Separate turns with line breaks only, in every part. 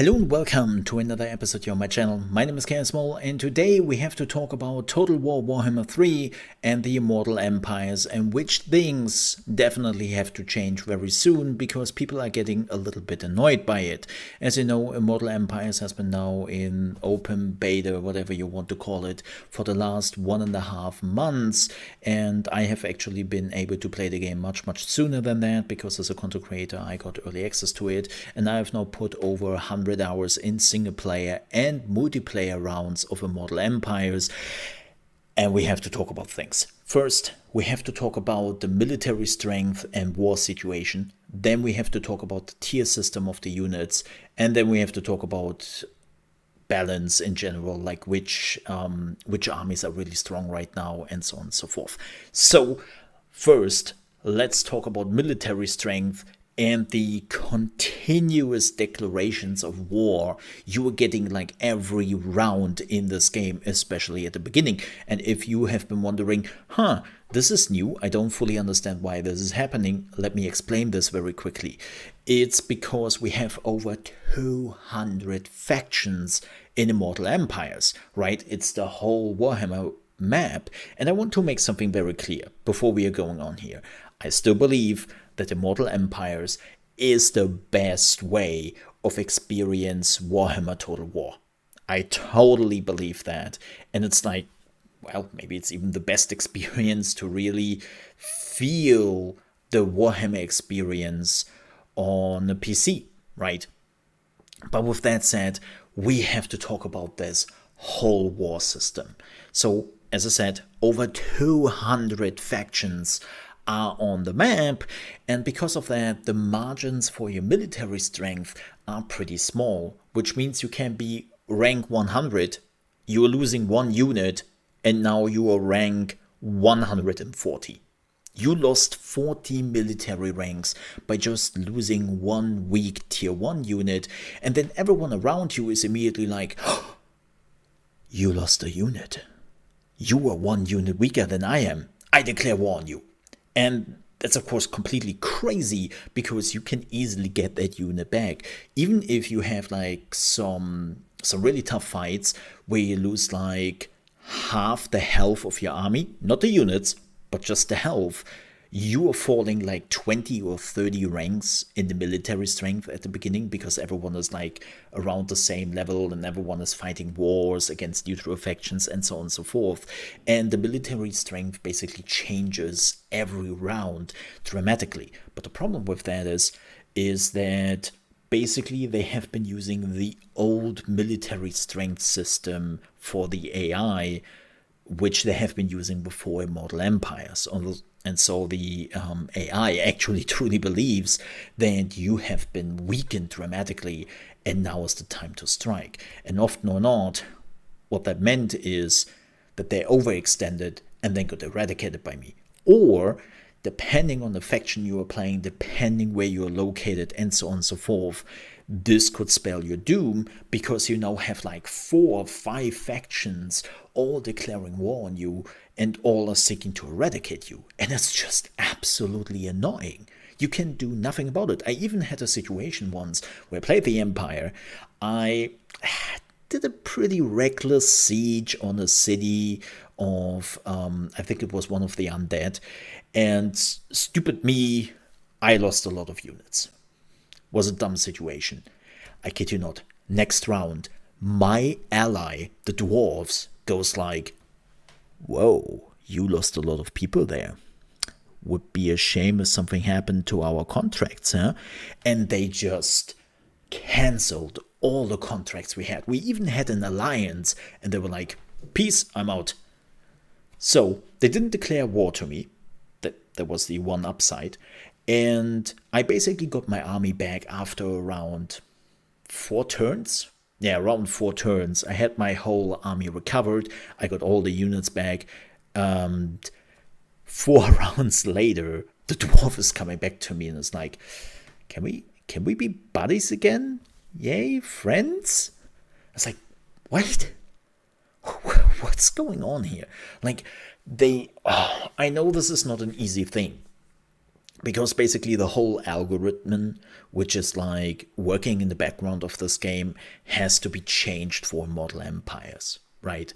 Hello and welcome to another episode here on my channel. My name is ChaosMole and today we have to talk about Total War Warhammer 3 and the Immortal Empires, and which things definitely have to change very soon because people are getting a little bit annoyed by it. As you know, Immortal Empires has been now in open beta, whatever you want to call it, for the last 1.5 months, and I have actually been able to play the game much sooner than that because as a content creator I got early access to it, and I have now put over 100 hours in single player and multiplayer rounds of Immortal Empires, and we have to talk about things. First, we have to talk about the military strength and war situation. Then we have to talk about the tier system of the units, and then we have to talk about balance in general, like which armies are really strong right now, and so on and so forth. So first, let's talk about military strength and the continuous declarations of war you are getting like every round in this game, especially at the beginning. And if you have been wondering, this is new, I don't fully understand why this is happening, let me explain this very quickly. It's because we have over 200 factions in Immortal Empires, right? It's the whole Warhammer map, and I want to make something very clear before we are going on here. I still believe that Immortal Empires is the best way of experience Warhammer Total War. I totally believe that, and it's like, well, maybe it's even the best experience to really feel the Warhammer experience on a PC, right? But with that said, we have to talk about this whole war system. So, as I said, over 200 factions are on the map, and because of that, the margins for your military strength are pretty small, which means you can be rank 100, you are losing one unit, and now you are rank 140. You lost 40 military ranks by just losing one weak tier 1 unit, and then everyone around you is immediately like, oh, you lost a unit. You are one unit weaker than I am. I declare war on you. And that's of course completely crazy because you can easily get that unit back. Even if you have like some really tough fights where you lose like half the health of your army, not the units, but just the health, you are falling like 20 or 30 ranks in the military strength at the beginning because everyone is like around the same level and everyone is fighting wars against neutral factions and so on and so forth. And the military strength basically changes every round dramatically. But the problem with that is that basically they have been using the old military strength system for the AI, which they have been using before Immortal Empires. And so the AI actually truly believes that you have been weakened dramatically and now is the time to strike. And often or not, what that meant is that they overextended and then got eradicated by me. Or, depending on the faction you are playing, depending where you are located, and so on and so forth, this could spell your doom because you now have like 4 or 5 factions all declaring war on you and all are seeking to eradicate you. And it's just absolutely annoying. You can do nothing about it. I even had a situation once where I played the Empire. I did a pretty reckless siege on a city of, I think it was one of the undead. And stupid me, I lost a lot of units. Was a dumb situation. I kid you not. Next round, my ally, the dwarves, goes like, whoa, you lost a lot of people there. Would be a shame if something happened to our contracts, huh? And they just cancelled all the contracts we had. We even had an alliance, and they were like, peace, I'm out. So they didn't declare war to me. That was the one upside. And I basically got my army back after around 4 turns. Yeah, around 4 turns. I had my whole army recovered. I got all the units back. 4 rounds later, the dwarf is coming back to me and is like, can we be buddies again? Yay, friends? I was like, what? What's going on here? Like, I know this is not an easy thing. because basically the whole algorithm, which is like working in the background of this game, has to be changed for Immortal Empires, right?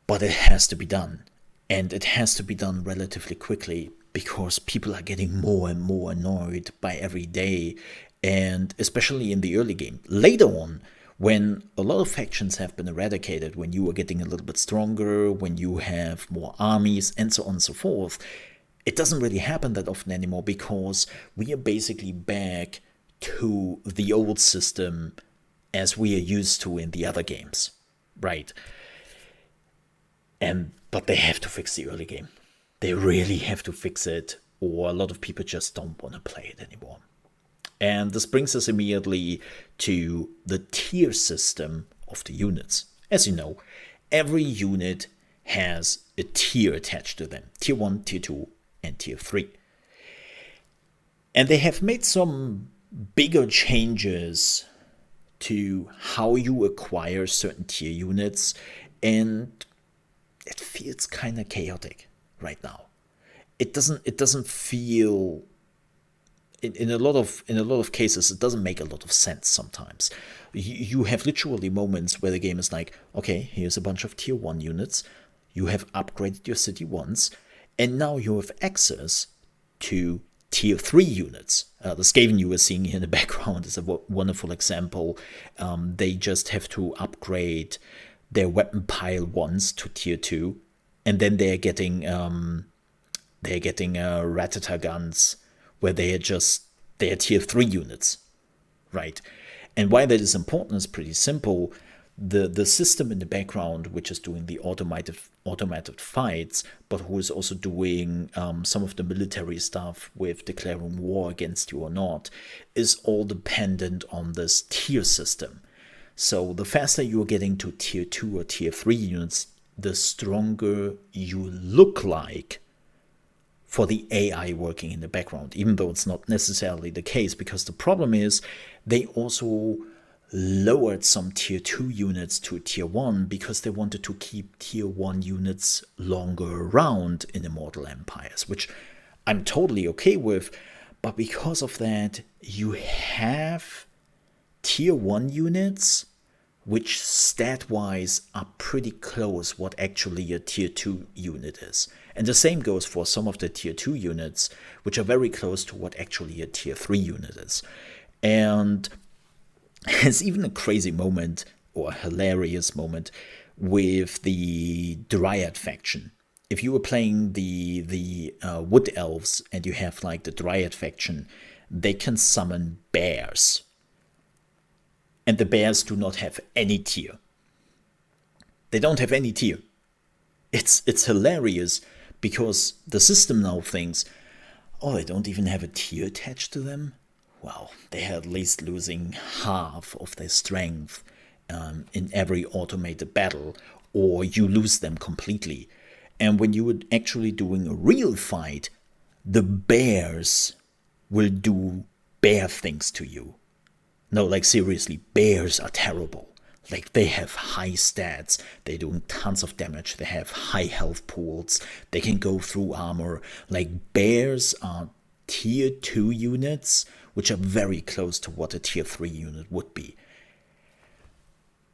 But it has to be done, and it has to be done relatively quickly because people are getting more and more annoyed by every day, and especially in the early game. Later on, when a lot of factions have been eradicated, when you are getting a little bit stronger, when you have more armies, and so on and so forth, it doesn't really happen that often anymore because we are basically back to the old system as we are used to in the other games, right? But they have to fix the early game. They really have to fix it, or a lot of people just don't want to play it anymore. And this brings us immediately to the tier system of the units. As you know, every unit has a tier attached to them. Tier 1, Tier 2, and Tier 3. And they have made some bigger changes to how you acquire certain tier units, and it feels kind of chaotic right now. It doesn't feel in a lot of cases, it doesn't make a lot of sense sometimes. You have literally moments where the game is like, okay, here's a bunch of tier 1 units, you have upgraded your city once, and now you have access to tier 3 units. The Skaven you were seeing here in the background is a wonderful example. They just have to upgrade their weapon pile once to tier 2, and then they're getting Ratata guns where they're tier 3 units, right? And why that is important is pretty simple. The system in the background, which is doing the automated fights, but who is also doing some of the military stuff with declaring war against you or not, is all dependent on this tier system. So the faster you're getting to tier 2 or tier 3 units, the stronger you look like for the AI working in the background, even though it's not necessarily the case, because the problem is they also lowered some tier 2 units to tier 1 because they wanted to keep tier 1 units longer around in Immortal Empires, which I'm totally okay with, but because of that, you have tier 1 units which stat-wise are pretty close what actually a tier 2 unit is. And the same goes for some of the tier 2 units, which are very close to what actually a tier 3 unit is. And there's even a crazy moment, or a hilarious moment, with the Dryad faction. If you were playing the Wood Elves and you have like the Dryad faction, they can summon bears. And the bears do not have any tier. They don't have any tier. It's hilarious because the system now thinks, oh, they don't even have a tier attached to them? Well, they're at least losing half of their strength in every automated battle, or you lose them completely. And when you were actually doing a real fight, the bears will do bear things to you. No, like seriously, bears are terrible. Like, they have high stats, they're doing tons of damage, they have high health pools, they can go through armor. Like, bears are tier 2 units, which are very close to what a tier 3 unit would be.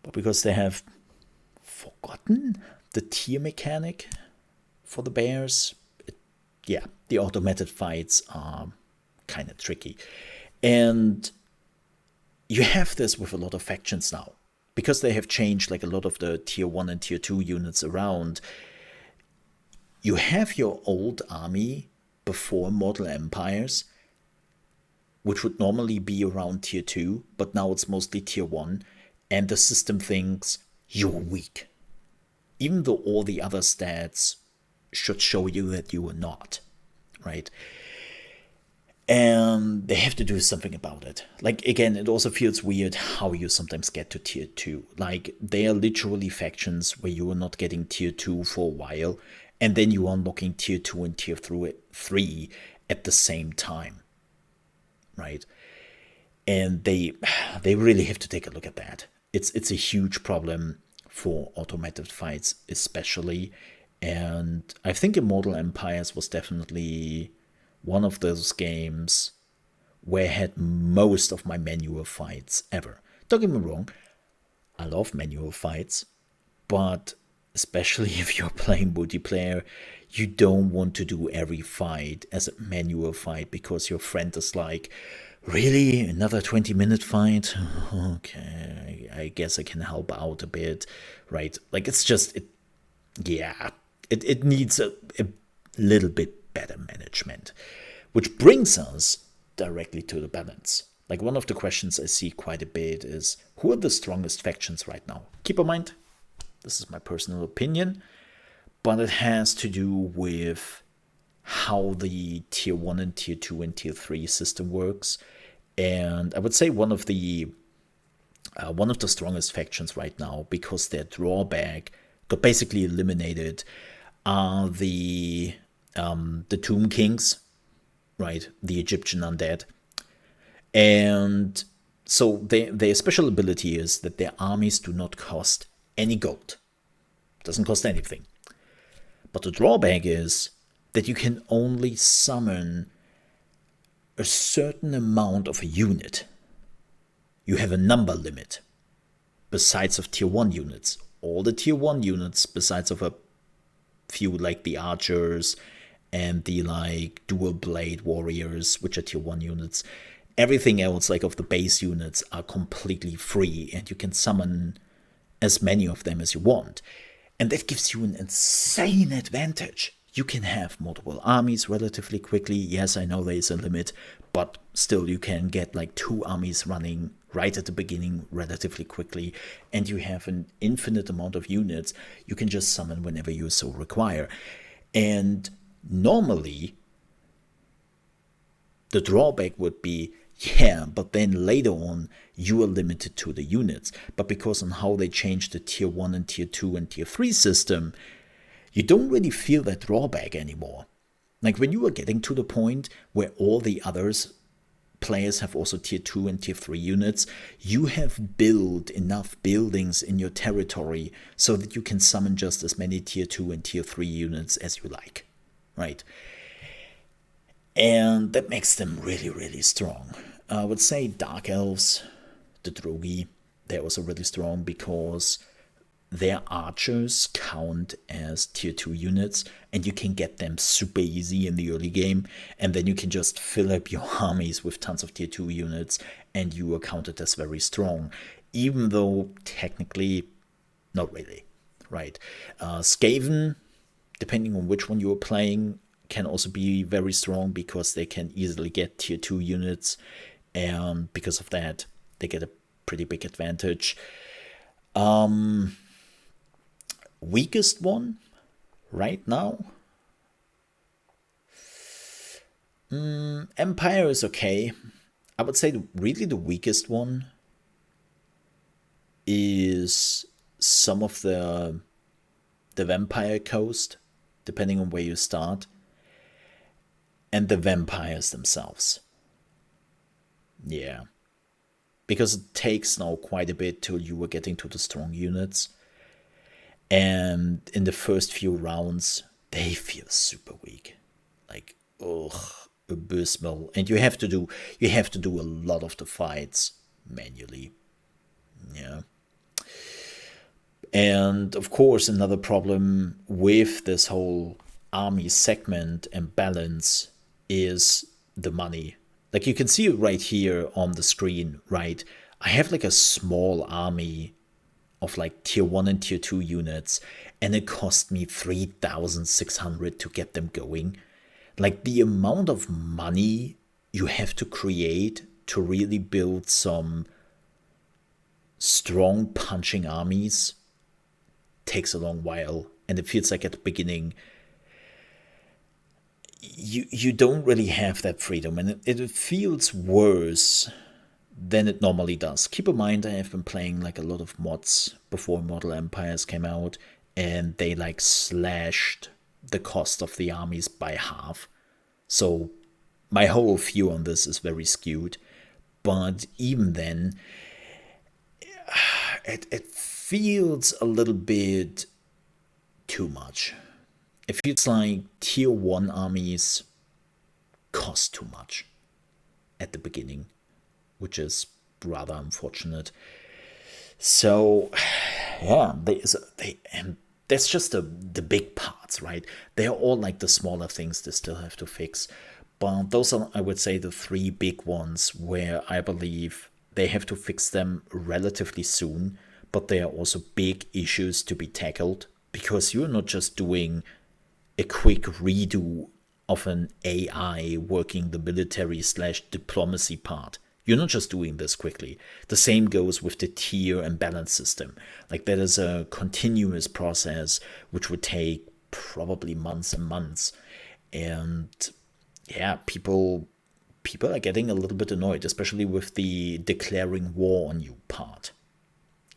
But because they have forgotten the tier mechanic for the bears, the automated fights are kind of tricky. And you have this with a lot of factions now. Because they have changed like a lot of the tier 1 and tier 2 units around, you have your old army before Immortal Empires, which would normally be around tier 2, but now it's mostly tier 1, and the system thinks you're weak. Even though all the other stats should show you that you are not, right? And they have to do something about it. Like, again, it also feels weird how you sometimes get to tier 2. Like, they are literally factions where you are not getting tier 2 for a while, and then you are unlocking tier 2 and tier 3 at the same time, right? And they really have to take a look at that. It's a huge problem for automated fights especially, and I think Immortal Empires was definitely one of those games where I had most of my manual fights ever. Don't get me wrong, I love manual fights, but especially if you're playing multiplayer, you don't want to do every fight as a manual fight because your friend is like, really? Another 20-minute fight? Okay, I guess I can help out a bit, right? Like, it's just, it needs a little bit better management. Which brings us directly to the balance. Like, one of the questions I see quite a bit is, who are the strongest factions right now? Keep in mind, this is my personal opinion, but it has to do with how the tier 1 and tier 2 and tier 3 system works. And I would say one of the strongest factions right now, because their drawback got basically eliminated, are the Tomb Kings, right? The Egyptian undead. And so their special ability is that their armies do not cost any gold. Doesn't cost anything. But the drawback is that you can only summon a certain amount of a unit. You have a number limit besides of tier 1 units. All the tier 1 units, besides of a few like the archers and the like dual blade warriors, which are tier 1 units, everything else like of the base units are completely free, and you can summon as many of them as you want. And that gives you an insane advantage. You can have multiple armies relatively quickly. Yes, I know there is a limit, but still you can get like 2 armies running right at the beginning relatively quickly, and you have an infinite amount of units you can just summon whenever you so require. And normally the drawback would be, but then later on you are limited to the units. But because on how they changed the tier 1 and tier 2 and tier 3 system, you don't really feel that drawback anymore. Like when you are getting to the point where all the others players have also tier 2 and tier 3 units, you have built enough buildings in your territory so that you can summon just as many tier 2 and tier 3 units as you like, right? And that makes them really, really strong. I would say Dark Elves, the Drogi, they're also really strong because their archers count as tier 2 units, and you can get them super easy in the early game, and then you can just fill up your armies with tons of tier 2 units, and you are counted as very strong, even though technically not really, right? Skaven, depending on which one you are playing, can also be very strong because they can easily get tier 2 units, and because of that they get a pretty big advantage. Weakest one right now, Empire is okay. I would say really the weakest one is some of the Vampire Coast, depending on where you start, and the vampires themselves. Yeah, because it takes now quite a bit till you were getting to the strong units, and in the first few rounds they feel super weak, like abysmal, and you have to do a lot of the fights manually. Yeah. And of course another problem with this whole army segment and balance is the money. Like you can see it right here on the screen, right? I have like a small army of like tier 1 and tier 2 units, and it cost me 3,600 to get them going. Like the amount of money you have to create to really build some strong punching armies takes a long while, and it feels like at the beginning you don't really have that freedom, and it feels worse than it normally does. Keep in mind, I have been playing like a lot of mods before Immortal Empires came out, and they like slashed the cost of the armies by half. So my whole view on this is very skewed. But even then, it feels a little bit too much. It feels like tier 1 armies cost too much at the beginning, which is rather unfortunate. So yeah, and that's just the big parts, right? They're all like the smaller things they still have to fix. But those are, I would say, the three big ones where I believe they have to fix them relatively soon. But they are also big issues to be tackled, because you're not just doing a quick redo of an AI working the military/diplomacy part. You're not just doing this quickly. The same goes with the tier and balance system. Like, that is a continuous process which would take probably months and months. And yeah, people are getting a little bit annoyed, especially with the declaring war on you part.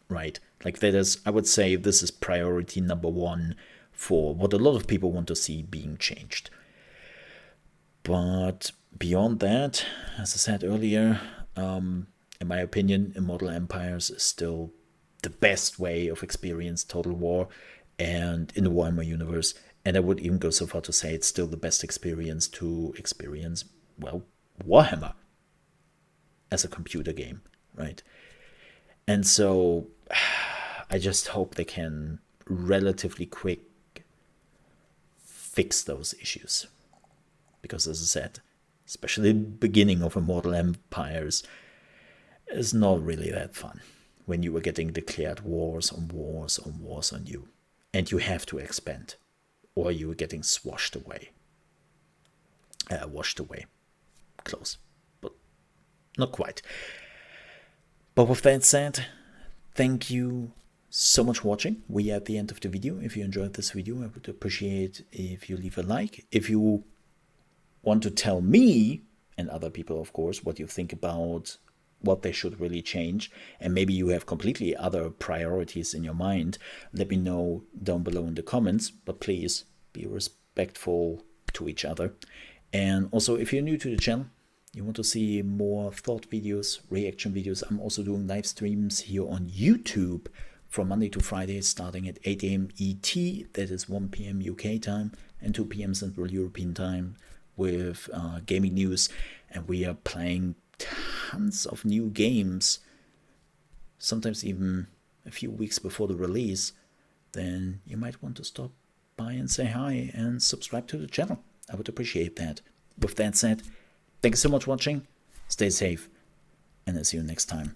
Right? Like, that is, I would say, this is priority number one for what a lot of people want to see being changed. But beyond that, as I said earlier, in my opinion, Immortal Empires is still the best way of experience Total War and in the Warhammer universe. And I would even go so far to say it's still the best experience to experience, well, Warhammer as a computer game, right? And so I just hope they can relatively quick fix those issues. Because, as I said, especially the beginning of Immortal Empires is not really that fun when you were getting declared wars on wars on wars on you. And you have to expand, or you were getting washed away. Close, but not quite. But with that said, thank you so much for watching. We are at the end of the video. If you enjoyed this video, I would appreciate if you leave a like. If you want to tell me, and other people of course, what you think about what they should really change, and maybe you have completely other priorities in your mind, let me know down below in the comments. But please be respectful to each other. And also, if you're new to the channel, you want to see more thought videos, reaction videos, I'm also doing live streams here on YouTube from Monday to Friday, starting at 8 AM ET, that is 1 PM UK time, and 2 PM Central European time, with gaming news. And we are playing tons of new games, sometimes even a few weeks before the release. Then you might want to stop by and say hi and subscribe to the channel. I would appreciate that. With that said, thank you so much for watching, stay safe, and I'll see you next time.